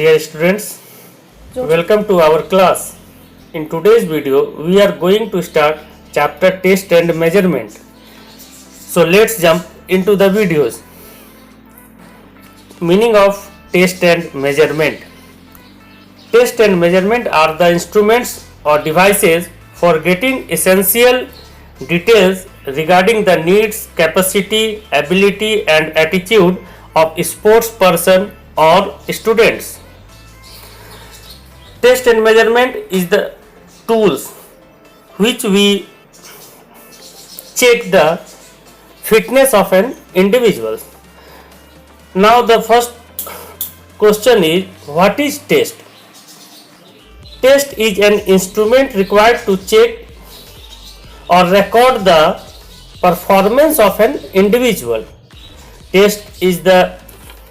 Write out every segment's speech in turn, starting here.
Dear students, welcome to our class. In today's video, we are going to start chapter Test and Measurement. So let's jump into the videos. Meaning of test and measurement. Test and measurement are the instruments or devices for getting essential details regarding the needs, capacity, ability and attitude of a sports person or students. Test and measurement is the tools which we check the fitness of an individual. Now the first question is, what is test? Test is an instrument required to check or record the performance of an individual. Test is the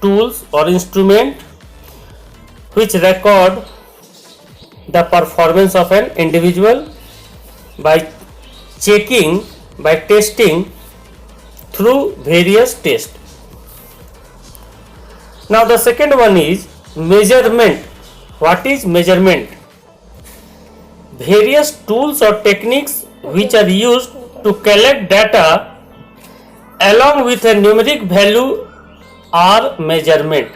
tools or instrument which record the performance of an individual by checking, by testing through various tests. Now the second one is measurement. What is measurement? Various tools or techniques which are used to collect data along with a numeric value और measurement.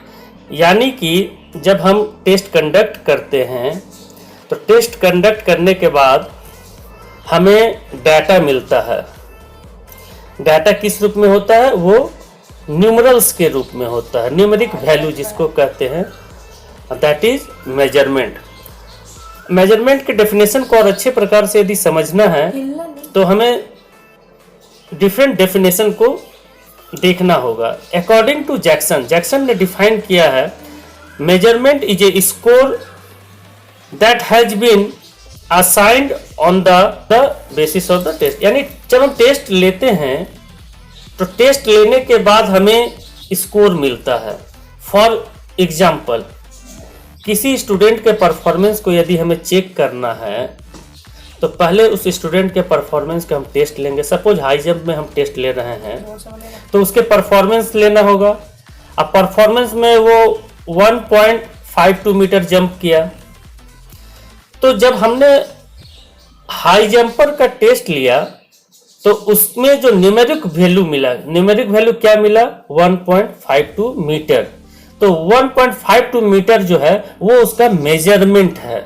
यानी कि जब हम test conduct करते हैं तो test conduct करने के बाद हमें डाटा मिलता है. डाटा किस रूप में होता है? वो न्यूमरल्स के रूप में होता है, न्यूमेरिक वैल्यू जिसको कहते हैं, दैट इज मेजरमेंट. मेजरमेंट के डेफिनेशन को और अच्छे प्रकार से यदि समझना है तो हमें डिफरेंट डेफिनेशन को देखना होगा. अकॉर्डिंग टू जैक्सन ने डिफाइन किया है, measurement is a score that has been assigned on the basis of the test. यानी जब हम टेस्ट लेते हैं तो टेस्ट लेने के बाद हमें स्कोर मिलता है. फॉर एग्जाम्पल, किसी स्टूडेंट के परफॉर्मेंस को यदि हमें चेक करना है तो पहले उस स्टूडेंट के परफॉर्मेंस का हम टेस्ट लेंगे. सपोज हाई जंप में हम टेस्ट ले रहे हैं तो उसके परफॉर्मेंस लेना होगा. अब परफॉर्मेंस में वो 1.52 मीटर जंप किया, तो जब हमने हाई जंपर का टेस्ट लिया तो उसमें जो न्यूमेरिक वैल्यू मिला, न्यूमेरिक वैल्यू क्या मिला? 1.52 मीटर. तो 1.52 मीटर जो है वो उसका मेजरमेंट है.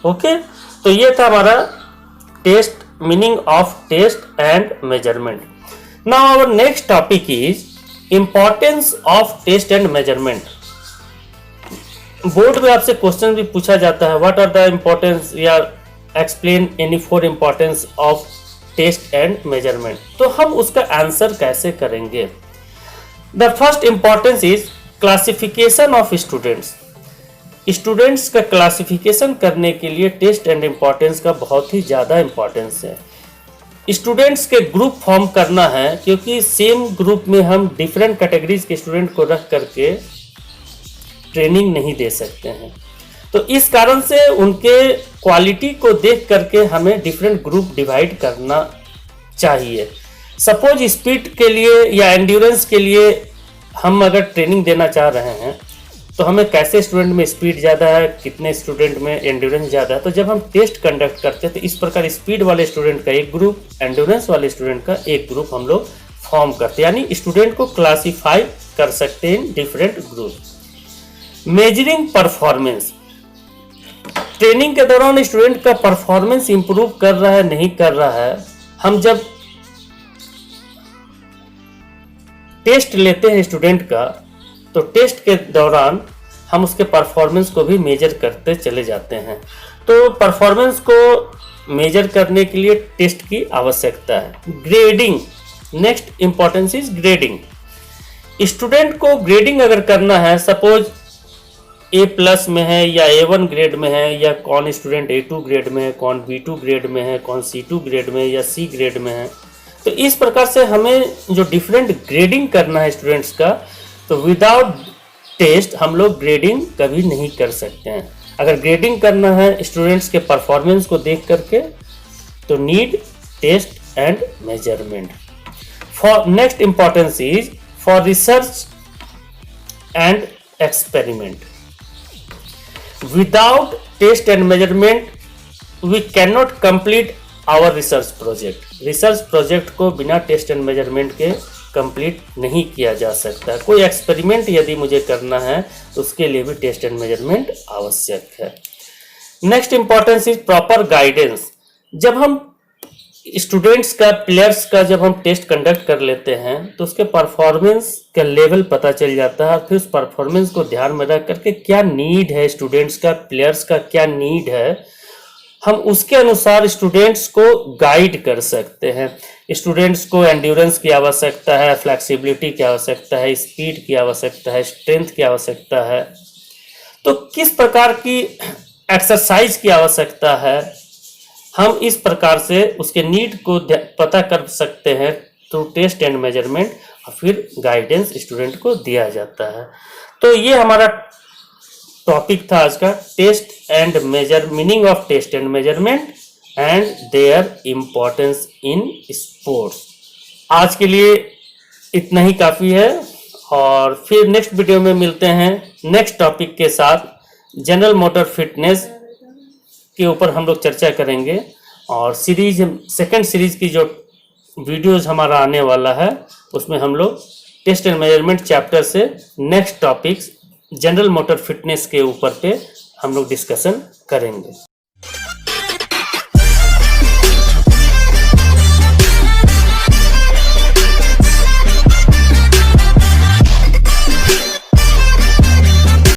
ओके, तो ये था हमारा test, meaning of test and measurement. Now our next topic is importance of test and measurement. Board में आपसे क्वेश्चन भी पूछा जाता है, व्हाट आर द इंपॉर्टेंस या explain any 4 importance of test and measurement. तो हम उसका आंसर कैसे करेंगे? The first importance is classification of students. Students का क्लासिफिकेशन करने के लिए टेस्ट एंड इम्पॉर्टेंस का बहुत ही ज़्यादा इम्पॉर्टेंस है. स्टूडेंट्स के ग्रुप फॉर्म करना है, क्योंकि सेम ग्रुप में हम डिफरेंट कैटेगरीज के स्टूडेंट को रख करके ट्रेनिंग नहीं दे सकते हैं. तो इस कारण से उनके क्वालिटी को देख करके हमें डिफरेंट ग्रुप डिवाइड करना चाहिए. सपोज स्पीड के लिए या एंड्योरेंस के लिए हम अगर ट्रेनिंग देना चाह रहे हैं तो हमें कैसे स्टूडेंट में स्पीड ज़्यादा है, कितने स्टूडेंट में एंड्योरेंस ज़्यादा है. तो जब हम टेस्ट कंडक्ट करते हैं तो इस प्रकार स्पीड वाले स्टूडेंट का एक ग्रुप, एंड्योरेंस वाले स्टूडेंट का एक ग्रुप हम लोग फॉर्म करते हैं. यानी स्टूडेंट को क्लासीफाई कर सकते हैं in different group. Measuring performance. Training के दौरान स्टूडेंट का परफॉर्मेंस इंप्रूव कर रहा है, नहीं कर रहा है, हम जब टेस्ट लेते हैं स्टूडेंट का तो टेस्ट के दौरान हम उसके परफॉर्मेंस को भी मेजर करते चले जाते हैं. तो परफॉर्मेंस को मेजर करने के लिए टेस्ट की आवश्यकता है. Grading. Next importance is grading. Student को ग्रेडिंग अगर करना है, सपोज A+ में है या A1 ग्रेड में है, या कौन स्टूडेंट A2 ग्रेड में है, कौन B2 ग्रेड में है, कौन C2 ग्रेड में है या C ग्रेड में है, तो इस प्रकार से हमें जो डिफरेंट ग्रेडिंग करना है स्टूडेंट्स का, तो विदाउट टेस्ट हम लोग ग्रेडिंग कभी नहीं कर सकते हैं. अगर ग्रेडिंग करना है स्टूडेंट्स के परफॉर्मेंस को देख करके तो need test and measurement. For next importance is for research and experiment. Without test and measurement we can not complete our research project. Research project को बिना टेस्ट एंड मेजरमेंट के कंप्लीट नहीं किया जा सकता। कोई एक्सपेरिमेंट यदि मुझे करना है तो उसके लिए भी टेस्ट एंड मेजरमेंट आवश्यक है। Next importance is proper guidance. जब हम स्टूडेंट्स का, प्लेयर्स का जब हम टेस्ट कंडक्ट कर लेते हैं तो उसके परफॉर्मेंस का लेवल पता चल जाता है। फिर उस परफॉर्मेंस को ध्यान में रख करके क्या नीड है स्टूडेंट्स का, प्लेयर्स का क्या नीड है, हम उसके अनुसार स्टूडेंट्स को गाइड कर सकते हैं। स्टूडेंट्स को एंड्योरेंस की आवश्यकता है, फ्लेक्सिबिलिटी की आवश्यकता है, स्पीड की आवश्यकता है, स्ट्रेंथ की आवश्यकता है, तो किस प्रकार की एक्सरसाइज की आवश्यकता है, हम इस प्रकार से उसके नीड को पता कर सकते हैं थ्रू टेस्ट एंड मेजरमेंट, और फिर गाइडेंस स्टूडेंट को दिया जाता है। तो ये हमारा टॉपिक था आज का, test and measure, meaning of test and measurement and their importance in sports. आज के लिए इतना ही काफ़ी है, और फिर नेक्स्ट वीडियो में मिलते हैं नेक्स्ट टॉपिक के साथ। जनरल मोटर फिटनेस के ऊपर हम लोग चर्चा करेंगे, और सेकेंड सीरीज की जो वीडियोज हमारा आने वाला है उसमें हम लोग टेस्ट एंड मेजरमेंट चैप्टर से next topics general motor fitness के ऊपर पे हम लोग डिस्कशन करेंगे।